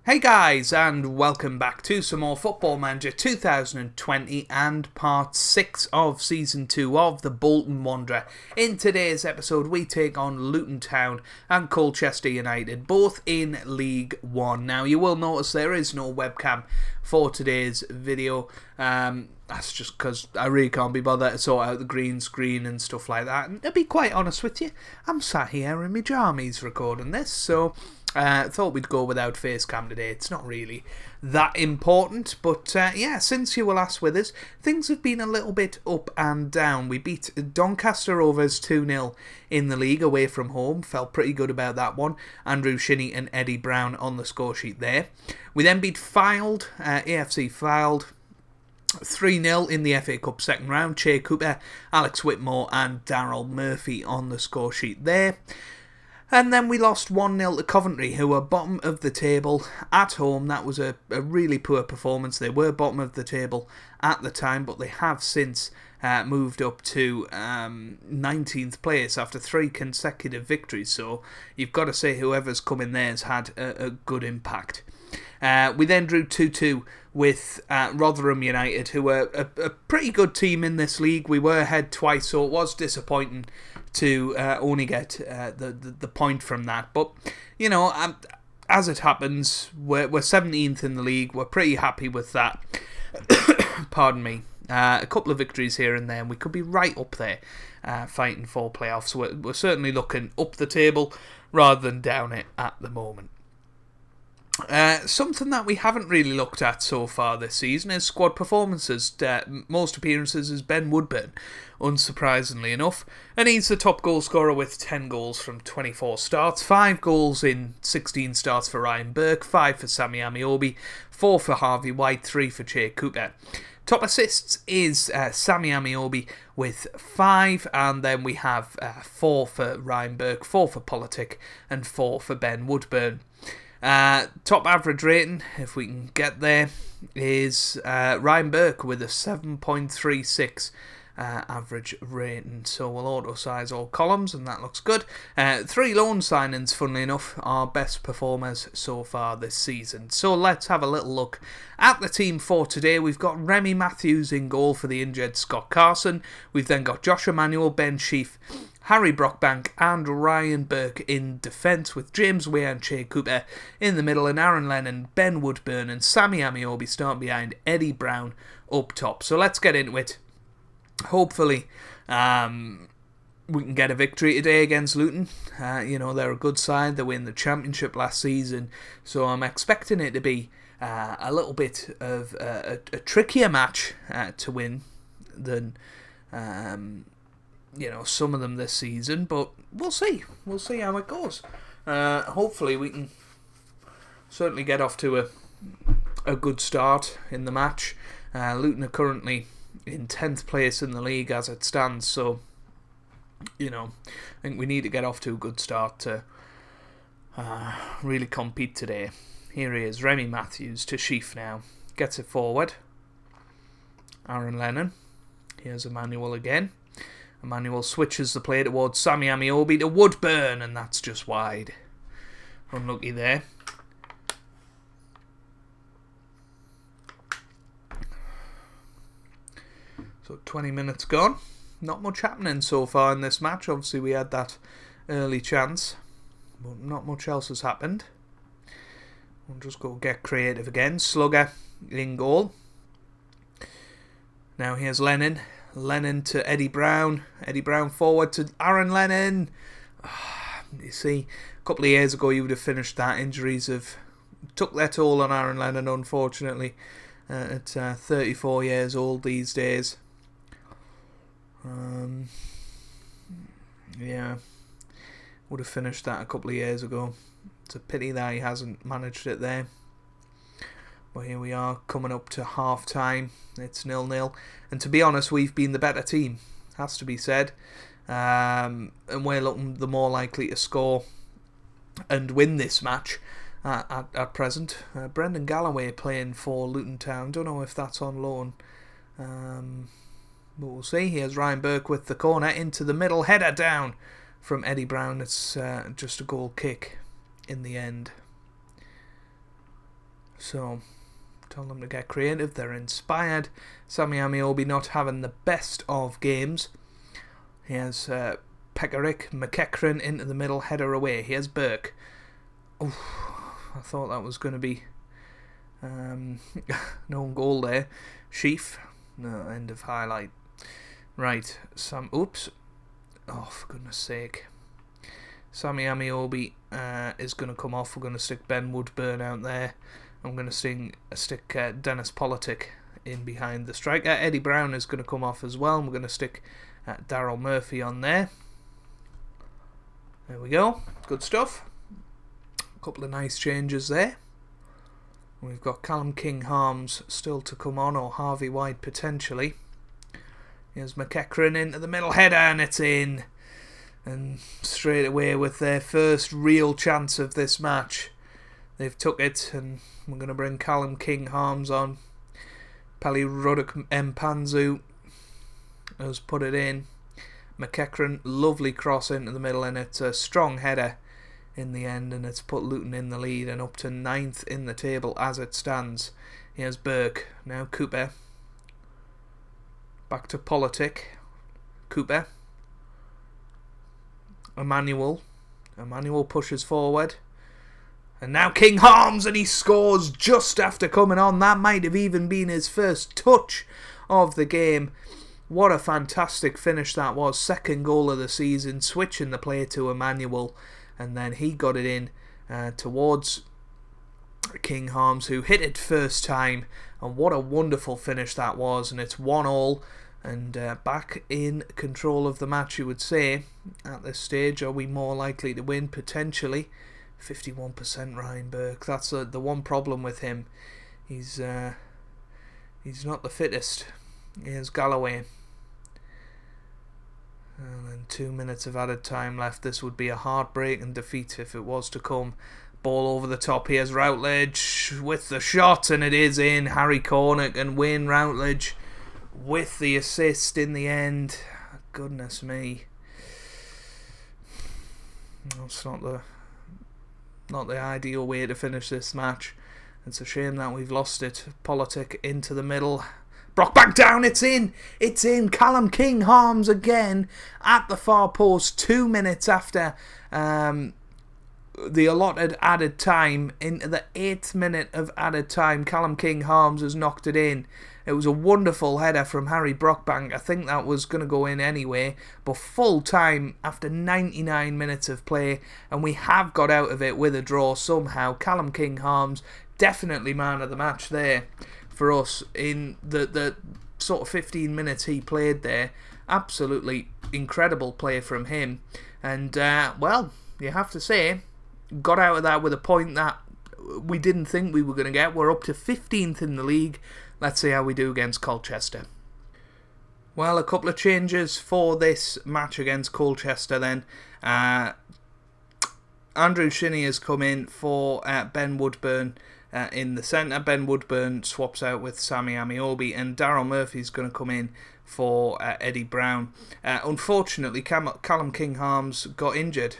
Hey guys, and welcome back to some more Football Manager 2020 and part 6 of Season 2 of the Bolton Wanderer. In today's episode we take on Luton Town and Colchester United, both in League 1. Now you will notice there is no webcam for today's video. That's just because I really can't be bothered to sort out the green screen and stuff like that. And to be quite honest with you, I'm sat here in my jammies recording this, so thought we'd go without face cam today. It's not really that important, but yeah, since you were last with us, things have been a little bit up and down. We beat Doncaster Rovers 2-0 in the league away from home. Felt pretty good about that one. Andrew Shinney and Eddie Brown on the score sheet there. We then beat AFC Fylde 3-0 in the FA Cup second round. Che Cooper, Alex Whitmore and Daryl Murphy on the score sheet there. And then we lost 1-0 to Coventry, who were bottom of the table at home. That was a really poor performance. They were bottom of the table at the time, but they have since moved up to 19th place after 3 consecutive victories. So you've got to say whoever's come in there has had a good impact. We then drew 2-2 with Rotherham United, who were a pretty good team in this league. We were ahead twice, so it was disappointing to only get the point from that. But, you know, as it happens, we're 17th in the league. We're pretty happy with that. Pardon me. A couple of victories here and there, and we could be right up there fighting for playoffs. We're certainly looking up the table rather than down it at the moment. Something that we haven't really looked at so far this season is squad performances. Most appearances is Ben Woodburn, unsurprisingly enough, and he's the top goal scorer with 10 goals from 24 starts, 5 goals in 16 starts for Ryan Burke, 5 for Sammy Amiobi, 4 for Harvey White, 3 for Che Cooper. Top assists is Sammy Amiobi with 5, and then we have 4 for Ryan Burke, 4 for Politic, and 4 for Ben Woodburn. Top average rating, if we can get there, is Ryan Burke with a 7.36 average rating. So we'll auto-size all columns, and that looks good. 3 loan signings, funnily enough, are best performers so far this season. So let's have a little look at the team for today. We've got Remy Matthews in goal for the injured Scott Carson. We've then got Josh Emanuel, Ben Sheaf, Harry Brockbank and Ryan Burke in defence, with James Weir and Che Cooper in the middle, and Aaron Lennon, Ben Woodburn and Sammy Amiobi starting behind Eddie Brown up top. So let's get into it. Hopefully we can get a victory today against Luton. You know, they're a good side. They won the championship last season, so I'm expecting it to be a little bit of a trickier match to win than you know, some of them this season, but we'll see. We'll see how it goes. Hopefully we can certainly get off to a good start in the match. Luton are currently in 10th place in the league as it stands, so, you know, I think we need to get off to a good start to really compete today. Here he is, Remy Matthews to Sheaf now. Gets it forward. Aaron Lennon. Here's Emmanuel again. Emmanuel switches the play towards Sammy Amiobi to Woodburn, and that's just wide. Unlucky there. So 20 minutes gone. Not much happening so far in this match. Obviously we had that early chance, but not much else has happened. We'll just go get creative again. Slugger in goal. Now here's Lennon. Lennon to Eddie Brown. Eddie Brown forward to Aaron Lennon. You see, a couple of years ago you would have finished that. Injuries have took their toll on Aaron Lennon, unfortunately. At 34 years old these days. Yeah, would have finished that a couple of years ago. It's a pity that he hasn't managed it there. But here we are, coming up to half-time. It's 0-0. And to be honest, we've been the better team, has to be said. And we're looking the more likely to score and win this match at present. Brendan Galloway playing for Luton Town. Don't know if that's on loan. But we'll see. Here's Ryan Burke with the corner into the middle. Header down from Eddie Brown. It's just a goal kick in the end. So, tell them to get creative. They're inspired. Sammy Amiobi not having the best of games. Here's Pekaric McEachran into the middle, header away. Here's Burke. Oof, I thought that was going to be no goal there. Sheaf. No, end of highlight. Right, oops. Oh, for goodness sake. Sammy Amiobi is going to come off. We're going to stick Ben Woodburn out there. I'm going to stick Dennis Politic in behind the striker. Eddie Brown is going to come off as well. And we're going to stick Daryl Murphy on there. There we go. Good stuff. A couple of nice changes there. We've got Callum King-Harms still to come on, or Harvey White potentially. Here's McEachran into the middle header, and it's in. And straight away with their first real chance of this match, they've took it, and we're going to bring Callum King-Harms on. Peli Ruddock Mpanzu has put it in. McEachran, lovely cross into the middle, and it's a strong header in the end, and it's put Luton in the lead and up to 9th in the table as it stands. Here's Burke. Now Cooper. Back to Politic. Cooper. Emmanuel pushes forward. And now King-Harms, and he scores just after coming on. That might have even been his first touch of the game. What a fantastic finish that was. Second goal of the season, switching the play to Emmanuel. And then he got it in towards King-Harms, who hit it first time. And what a wonderful finish that was. And it's 1-1. And back in control of the match, you would say. At this stage, are we more likely to win? Potentially. 51% Ryan Burke. That's the one problem with him. He's not the fittest. Here's Galloway. And then 2 minutes of added time left. This would be a heartbreaking defeat if it was to come. Ball over the top. Here's Routledge with the shot, and it is in. Harry Cornick and Wayne Routledge with the assist in the end. Goodness me. It's not the ideal way to finish this match. It's a shame that we've lost it. Politic into the middle. Brockbank down, it's in! It's in! Callum King-Harms again at the far post, 2 minutes after the allotted added time. Into the 8th minute of added time, Callum King-Harms has knocked it in. It was a wonderful header from Harry Brockbank. I think that was going to go in anyway, but full time after 99 minutes of play, and we have got out of it with a draw somehow. Callum King-Harms, definitely man of the match there for us in the sort of 15 minutes he played there. Absolutely incredible play from him. And, well, you have to say, got out of that with a point that we didn't think we were going to get. We're up to 15th in the league. Let's see how we do against Colchester. Well, a couple of changes for this match against Colchester then. Andrew Shinney has come in for Ben Woodburn in the centre. Ben Woodburn swaps out with Sammy Amiobi, and Daryl Murphy's going to come in for Eddie Brown. Unfortunately, Callum King-Harms got injured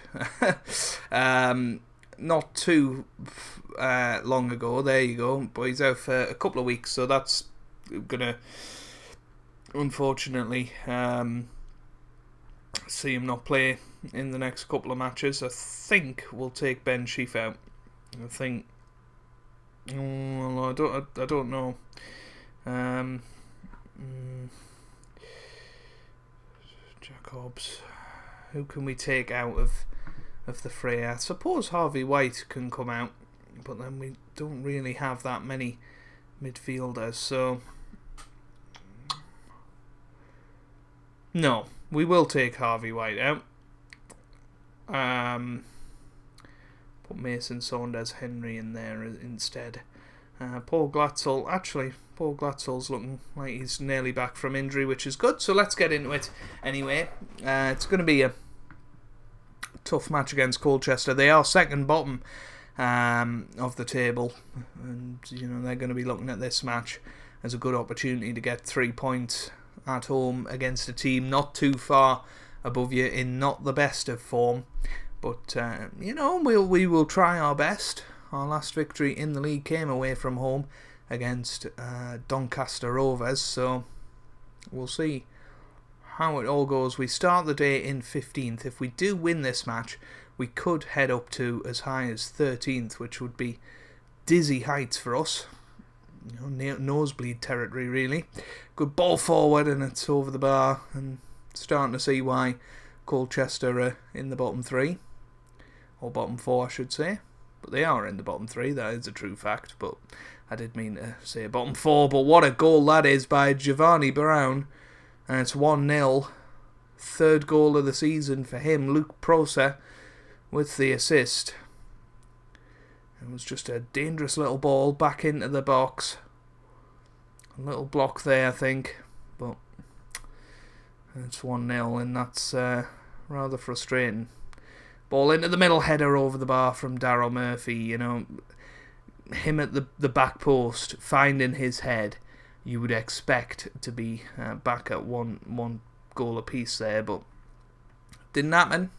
not too long ago. There you go. But he's out for a couple of weeks, so that's going to unfortunately see him not play in the next couple of matches. I think we'll take Ben Sheaf out. I think. Well, I don't know. Jacobs. Who can we take out of the fray? I suppose Harvey White can come out, but then we don't really have that many midfielders, so no, we will take Harvey White out. Put Mason Saunders Henry in there instead. Paul Glatzel's looking like he's nearly back from injury, which is good, so let's get into it anyway. It's going to be a tough match against Colchester. They are second bottom of the table, and they're going to be looking at this match as a good opportunity to get 3 points at home against a team not too far above you in not the best of form. But we will try our best. Our last victory in the league came away from home against Doncaster Rovers, so we'll see how it all goes. We start the day in 15th. If we do win this match, we could head up to as high as 13th, which would be dizzy heights for us. Nosebleed territory, really. Good ball forward, and it's over the bar, and starting to see why Colchester are in the bottom 3, or bottom 4 I should say, but they are in the bottom 3, that is a true fact, but I did mean to say bottom 4. But what a goal that is by Giovanni Brown, and it's 1-0, third goal of the season for him. Luke Proser with the assist. It was just a dangerous little ball back into the box. A little block there, I think, but it's 1-0, and that's rather frustrating. Ball into the middle, header over the bar from Daryl Murphy. You know, him at the back post, finding his head. You would expect to be back at one goal apiece there, but didn't happen.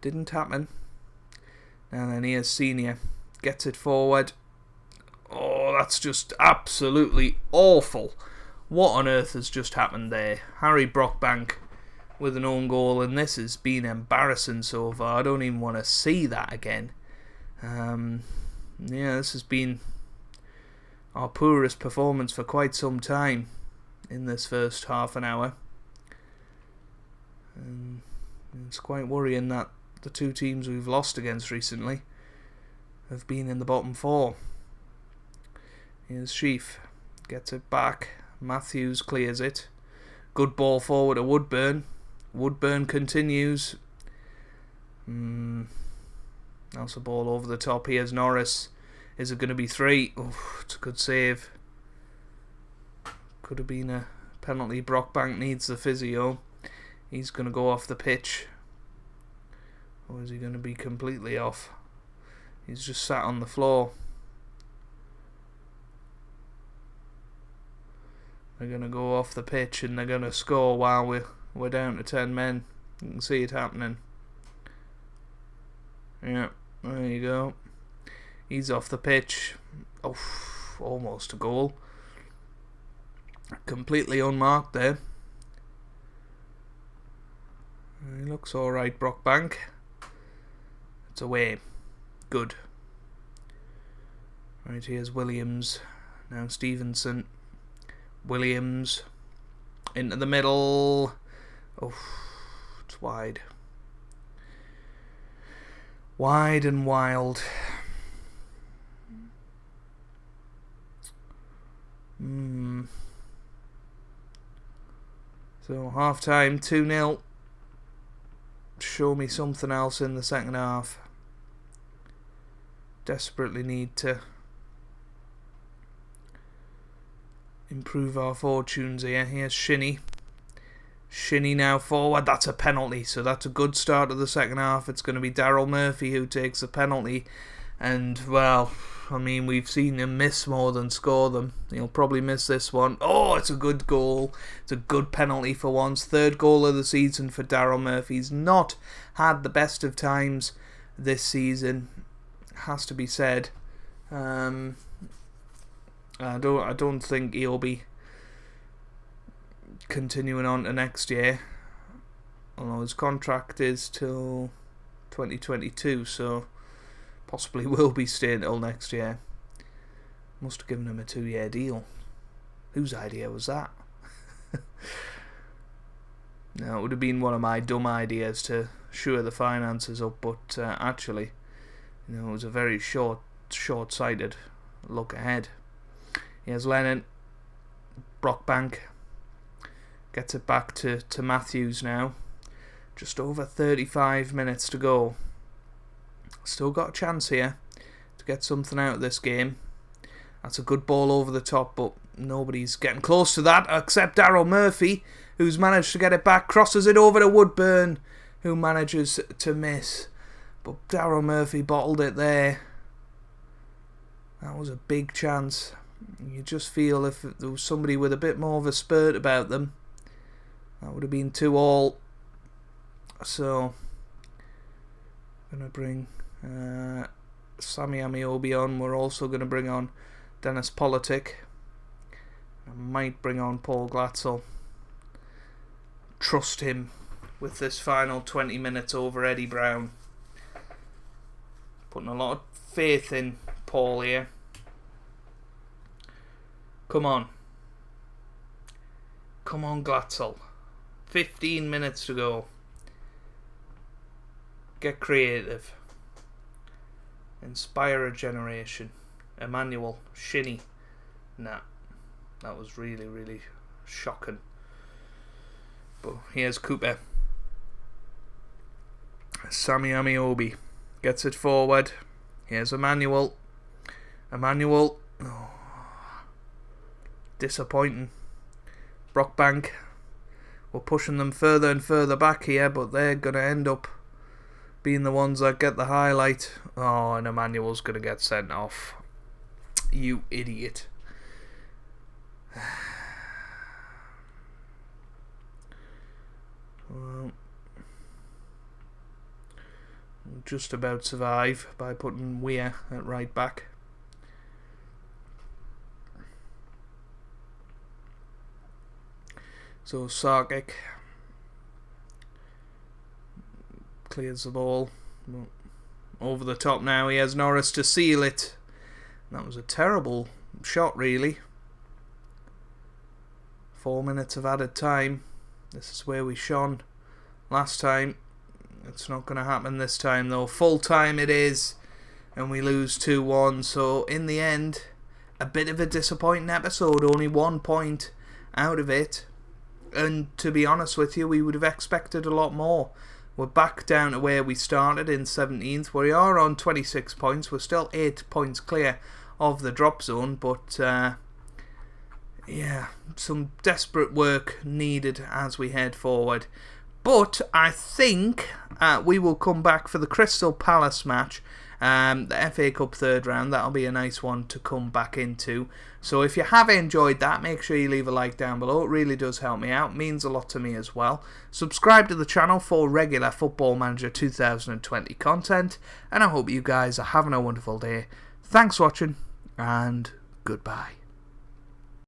Didn't happen. And then here's Senior. Gets it forward. Oh, that's just absolutely awful. What on earth has just happened there? Harry Brockbank with an own goal, and this has been embarrassing so far. I don't even want to see that again. This has been our poorest performance for quite some time in this first half an hour. And it's quite worrying that the two teams we've lost against recently have been in the bottom 4. Here's Sheaf. Gets it back. Matthews clears it. Good ball forward to Woodburn. Woodburn continues. That's a ball over the top. Here's Norris. Is it going to be 3? Oh, it's a good save. Could have been a penalty. Brockbank needs the physio. He's going to go off the pitch. Or is he going to be completely off? He's just sat on the floor. They're going to go off the pitch and they're going to score while we're down to 10 men. You can see it happening. Yeah, there you go. He's off the pitch. Oh, almost a goal. Completely unmarked there. He looks alright, Brockbank. It's away. Good. Right, here's Williams. Now Stevenson. Williams. Into the middle. Oh, it's wide. Wide and wild. So, half time, 2-0. Show me something else in the second half. Desperately need to improve our fortunes here. Here's Shinnie. Shinnie now forward. That's a penalty, so that's a good start to the second half. It's going to be Daryl Murphy who takes the penalty. And, well, I mean, we've seen him miss more than score them. He'll probably miss this one. Oh, it's a good goal. It's a good penalty for once. Third goal of the season for Daryl Murphy. He's not had the best of times this season, has to be said. I don't think he'll be continuing on to next year, although his contract is till 2022, so possibly will be staying till next year. Must have given him a 2-year deal. Whose idea was that? No, it would have been one of my dumb ideas to shore the finances up, but actually, it was a very short-sighted look ahead. Here's Lennon. Brockbank gets it back to Matthews now. Just over 35 minutes to go. Still got a chance here to get something out of this game. That's a good ball over the top, but nobody's getting close to that except Daryl Murphy, who's managed to get it back, crosses it over to Woodburn, who manages to miss. But Daryl Murphy bottled it there. That was a big chance. You just feel if there was somebody with a bit more of a spurt about them, that would have been 2-2. So, I'm going to bring Sammy Amiobi on. We're also going to bring on Dennis Politic. I might bring on Paul Glatzel. Trust him with this final 20 minutes over Eddie Brown. Putting a lot of faith in Paul here. Come on. Come on, Glatzel. 15 minutes to go. Get creative. Inspire a generation. Emmanuel, Shinny. Nah. That was really, really shocking. But here's Cooper. Sammy Amiobi gets it forward. Here's Emmanuel. Emmanuel. Oh. Disappointing. Brockbank. We're pushing them further and further back here, but they're going to end up being the ones that get the highlight. Oh, and Emmanuel's going to get sent off. You idiot. Well, just about survive by putting Weir at right back. So Sarkic clears the ball over the top now. He has Norris to seal it. That was a terrible shot, really. 4 minutes of added time. This is where we shone last time. It's not going to happen this time, though. Full time it is, and we lose 2-1. So in the end, a bit of a disappointing episode. Only 1 point out of it. And to be honest with you, we would have expected a lot more. We're back down to where we started in 17th. We are on 26 points. We're still 8 points clear of the drop zone. But, yeah, some desperate work needed as we head forward. But I think we will come back for the Crystal Palace match. The FA Cup third round. That'll be a nice one to come back into. So if you have enjoyed that, make sure you leave a like down below. It really does help me out. It means a lot to me as well. Subscribe to the channel for regular Football Manager 2020 content. And I hope you guys are having a wonderful day. Thanks for watching, and goodbye.